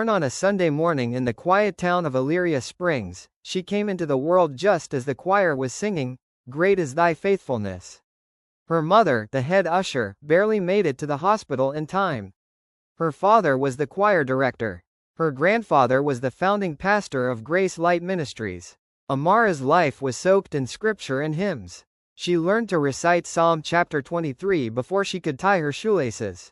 Born on a Sunday morning in the quiet town of Illyria Springs, she came into the world just as the choir was singing, "Great is thy faithfulness." Her mother, the head usher, barely made it to the hospital in time. Her father was the choir director. Her grandfather was the founding pastor of Grace Light Ministries. Amara's life was soaked in scripture and hymns. She learned to recite Psalm chapter 23 before she could tie her shoelaces.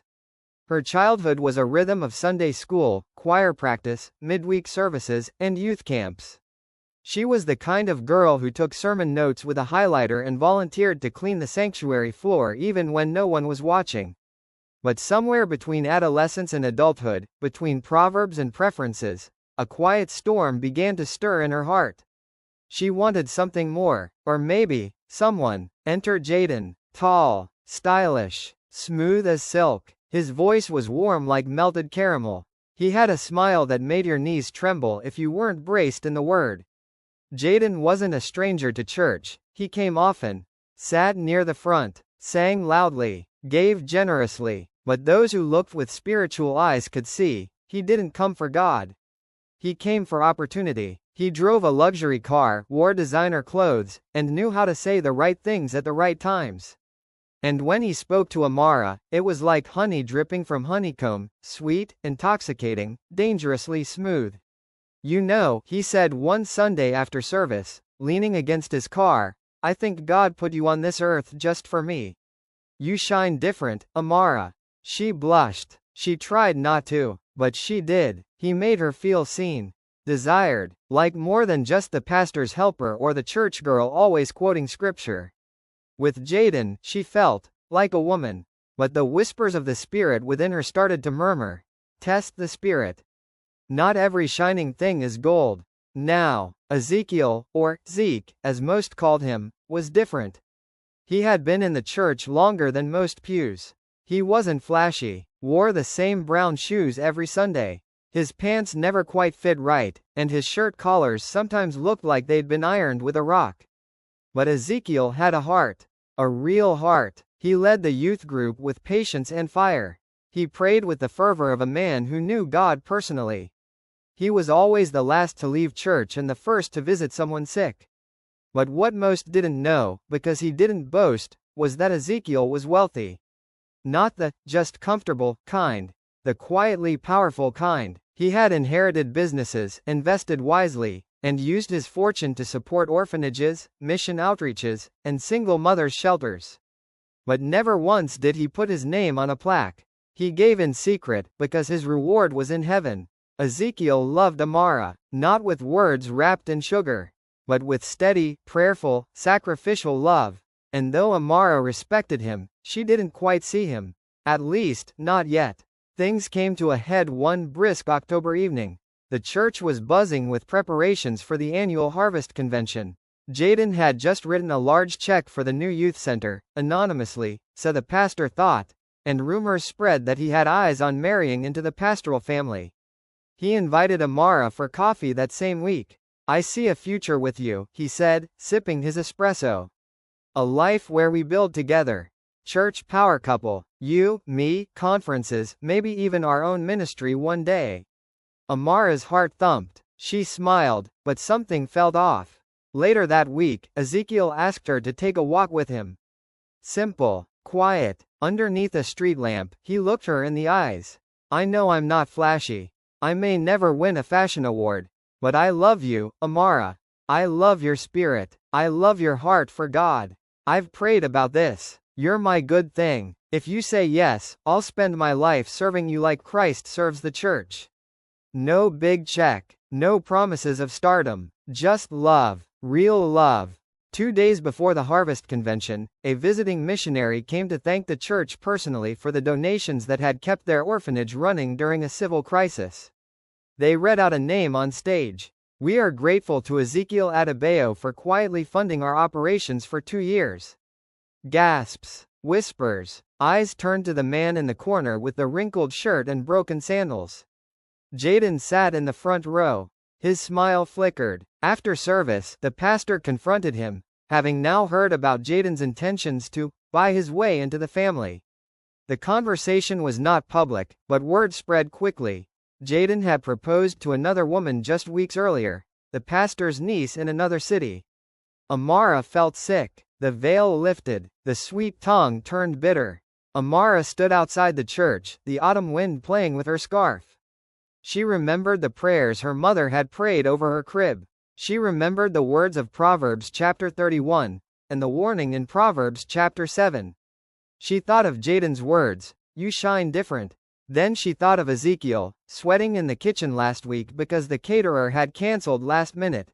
Her childhood was a rhythm of Sunday school, choir practice, midweek services, and youth camps. She was the kind of girl who took sermon notes with a highlighter and volunteered to clean the sanctuary floor even when no one was watching. But somewhere between adolescence and adulthood, between proverbs and preferences, a quiet storm began to stir in her heart. She wanted something more, or maybe, someone. Enter Jaden, tall, stylish, smooth as silk. His voice was warm like melted caramel. He had a smile that made your knees tremble if you weren't braced in the word. Jaden wasn't a stranger to church. He came often, sat near the front, sang loudly, gave generously, but those who looked with spiritual eyes could see, he didn't come for God. He came for opportunity. He drove a luxury car, wore designer clothes, and knew how to say the right things at the right times. And when he spoke to Amara, it was like honey dripping from honeycomb, sweet, intoxicating, dangerously smooth. "You know," he said one Sunday after service, leaning against his car, "I think God put you on this earth just for me. You shine different, Amara." She blushed. She tried not to, but she did. He made her feel seen, desired, like more than just the pastor's helper or the church girl always quoting scripture. With Jaden, she felt like a woman. But the whispers of the spirit within her started to murmur. Test the spirit. Not every shining thing is gold. Now, Ezekiel, or Zeke, as most called him, was different. He had been in the church longer than most pews. He wasn't flashy, wore the same brown shoes every Sunday. His pants never quite fit right, and his shirt collars sometimes looked like they'd been ironed with a rock. But Ezekiel had a heart. A real heart. He led the youth group with patience and fire. He prayed with the fervor of a man who knew God personally. He was always the last to leave church and the first to visit someone sick. But what most didn't know, because he didn't boast, was that Ezekiel was wealthy. Not the just comfortable kind, the quietly powerful kind. He had inherited businesses, invested wisely, and used his fortune to support orphanages, mission outreaches, and single mothers' shelters. But never once did he put his name on a plaque. He gave in secret, because his reward was in heaven. Ezekiel loved Amara, not with words wrapped in sugar, but with steady, prayerful, sacrificial love. And though Amara respected him, she didn't quite see him. At least, not yet. Things came to a head one brisk October evening. The church was buzzing with preparations for the annual Harvest Convention. Jaden had just written a large check for the new youth center, anonymously, so the pastor thought, and rumors spread that he had eyes on marrying into the pastoral family. He invited Amara for coffee that same week. "I see a future with you," he said, sipping his espresso. "A life where we build together. Church power couple. You, me, conferences, maybe even our own ministry one day." Amara's heart thumped. She smiled, but something felt off. Later that week, Ezekiel asked her to take a walk with him. Simple, quiet, underneath a street lamp, he looked her in the eyes. "I know I'm not flashy. I may never win a fashion award. But I love you, Amara. I love your spirit. I love your heart for God. I've prayed about this. You're my good thing. If you say yes, I'll spend my life serving you like Christ serves the church." No big check, no promises of stardom, just love, real love. 2 days before the Harvest Convention, a visiting missionary came to thank the church personally for the donations that had kept their orphanage running during a civil crisis. They read out a name on stage. "We are grateful to Ezekiel Adebayo for quietly funding our operations for 2 years." Gasps, whispers, eyes turned to the man in the corner with the wrinkled shirt and broken sandals. Jaden sat in the front row. His smile flickered. After service, the pastor confronted him, having now heard about Jaden's intentions to buy his way into the family. The conversation was not public, but word spread quickly. Jaden had proposed to another woman just weeks earlier, the pastor's niece in another city. Amara felt sick. The veil lifted. The sweet tongue turned bitter. Amara stood outside the church, the autumn wind playing with her scarf. She remembered the prayers her mother had prayed over her crib. She remembered the words of Proverbs chapter 31, and the warning in Proverbs chapter 7. She thought of Jaden's words, "You shine different." Then she thought of Ezekiel, sweating in the kitchen last week because the caterer had cancelled last minute.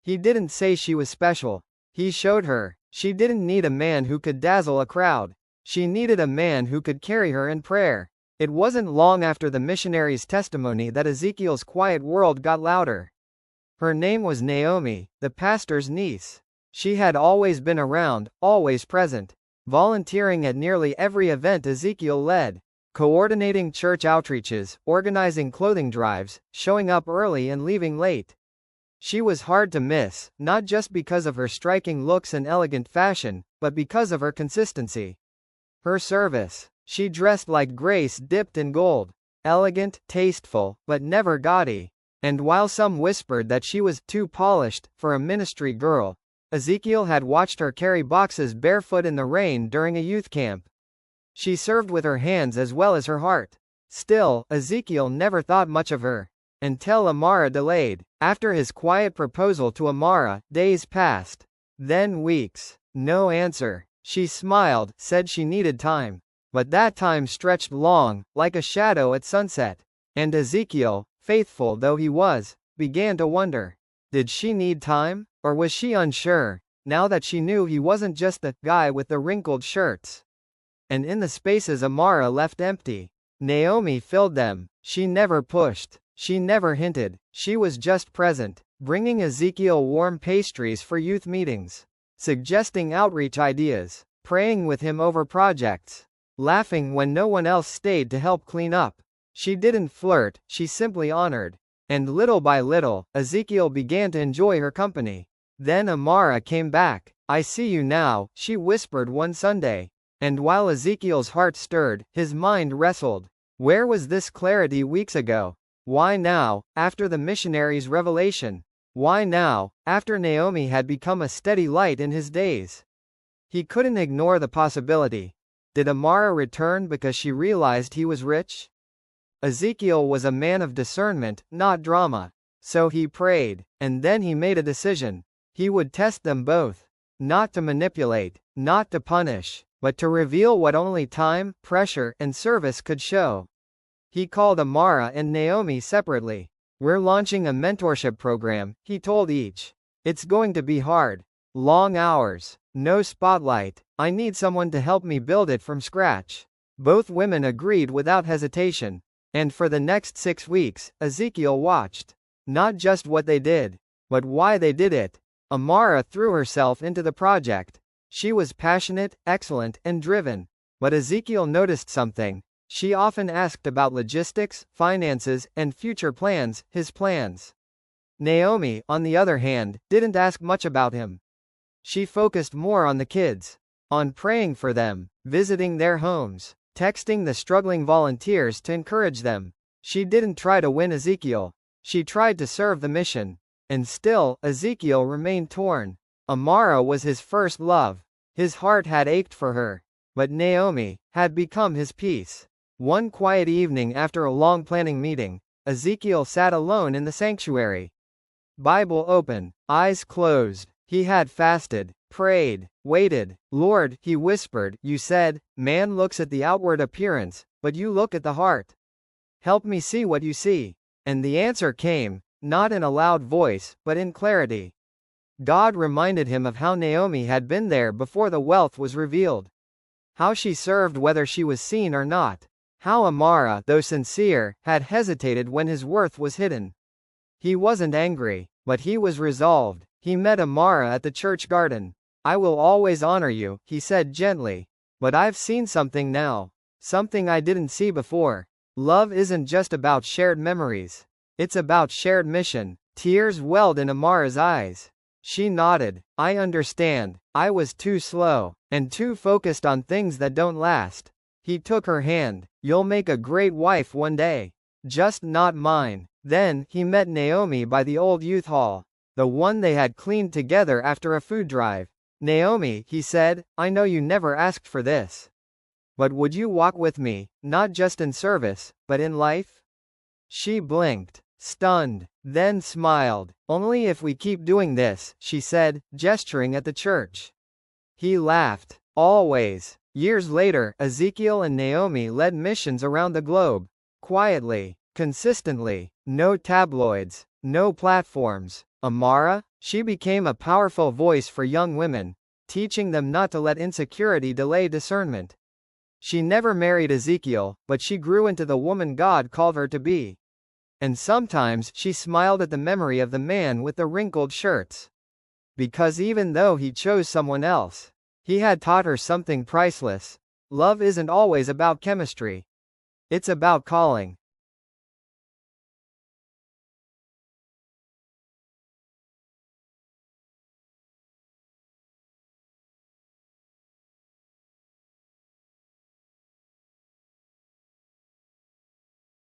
He didn't say she was special. He showed her. She didn't need a man who could dazzle a crowd. She needed a man who could carry her in prayer. It wasn't long after the missionary's testimony that Ezekiel's quiet world got louder. Her name was Naomi, the pastor's niece. She had always been around, always present, volunteering at nearly every event Ezekiel led, coordinating church outreaches, organizing clothing drives, showing up early and leaving late. She was hard to miss, not just because of her striking looks and elegant fashion, but because of her consistency. Her service. She dressed like Grace dipped in gold. Elegant, tasteful, but never gaudy. And while some whispered that she was too polished for a ministry girl, Ezekiel had watched her carry boxes barefoot in the rain during a youth camp. She served with her hands as well as her heart. Still, Ezekiel never thought much of her. Until Amara delayed. After his quiet proposal to Amara, days passed. Then weeks. No answer. She smiled, said she needed time. But that time stretched long, like a shadow at sunset. And Ezekiel, faithful though he was, began to wonder. Did she need time? Or was she unsure, now that she knew he wasn't just the guy with the wrinkled shirts? And in the spaces Amara left empty, Naomi filled them. She never pushed. She never hinted. She was just present, bringing Ezekiel warm pastries for youth meetings, suggesting outreach ideas, praying with him over projects, laughing when no one else stayed to help clean up. She didn't flirt, she simply honored. And little by little, Ezekiel began to enjoy her company. Then Amara came back. "I see you now," she whispered one Sunday. And while Ezekiel's heart stirred, his mind wrestled. Where was this clarity weeks ago? Why now, after the missionary's revelation? Why now, after Naomi had become a steady light in his days? He couldn't ignore the possibility. Did Amara return because she realized he was rich? Ezekiel was a man of discernment, not drama. So he prayed, and then he made a decision. He would test them both. Not to manipulate, not to punish, but to reveal what only time, pressure, and service could show. He called Amara and Naomi separately. "We're launching a mentorship program," he told each. "It's going to be hard. Long hours. No spotlight. I need someone to help me build it from scratch." Both women agreed without hesitation. And for the next 6 weeks, Ezekiel watched. Not just what they did, but why they did it. Amara threw herself into the project. She was passionate, excellent, and driven. But Ezekiel noticed something. She often asked about logistics, finances, and future plans, his plans. Naomi, on the other hand, didn't ask much about him. She focused more on the kids. On praying for them, visiting their homes, texting the struggling volunteers to encourage them. She didn't try to win Ezekiel. She tried to serve the mission. And still, Ezekiel remained torn. Amara was his first love. His heart had ached for her. But Naomi had become his peace. One quiet evening after a long planning meeting, Ezekiel sat alone in the sanctuary. Bible open, eyes closed. He had fasted, prayed, waited. "Lord," he whispered, "you said, man looks at the outward appearance, but you look at the heart. Help me see what you see." And the answer came, not in a loud voice, but in clarity. God reminded him of how Naomi had been there before the wealth was revealed. How she served whether she was seen or not. How Amara, though sincere, had hesitated when his worth was hidden. He wasn't angry, but he was resolved. He met Amara at the church garden. "I will always honor you," he said gently. "But I've seen something now. Something I didn't see before. Love isn't just about shared memories. It's about shared mission." Tears welled in Amara's eyes. She nodded. "I understand. I was too slow, and too focused on things that don't last." He took her hand. "You'll make a great wife one day." Just not mine. Then, he met Naomi by the old youth hall. The one they had cleaned together after a food drive. Naomi, he said, I know you never asked for this. But would you walk with me, not just in service, but in life? She blinked, stunned, then smiled. Only if we keep doing this, she said, gesturing at the church. He laughed. Always. Years later, Ezekiel and Naomi led missions around the globe. Quietly, consistently, no tabloids, no platforms. Amara, she became a powerful voice for young women, teaching them not to let insecurity delay discernment. She never married Ezekiel, but she grew into the woman God called her to be. And sometimes she smiled at the memory of the man with the wrinkled shirts. Because even though he chose someone else, he had taught her something priceless. Love isn't always about chemistry. It's about calling.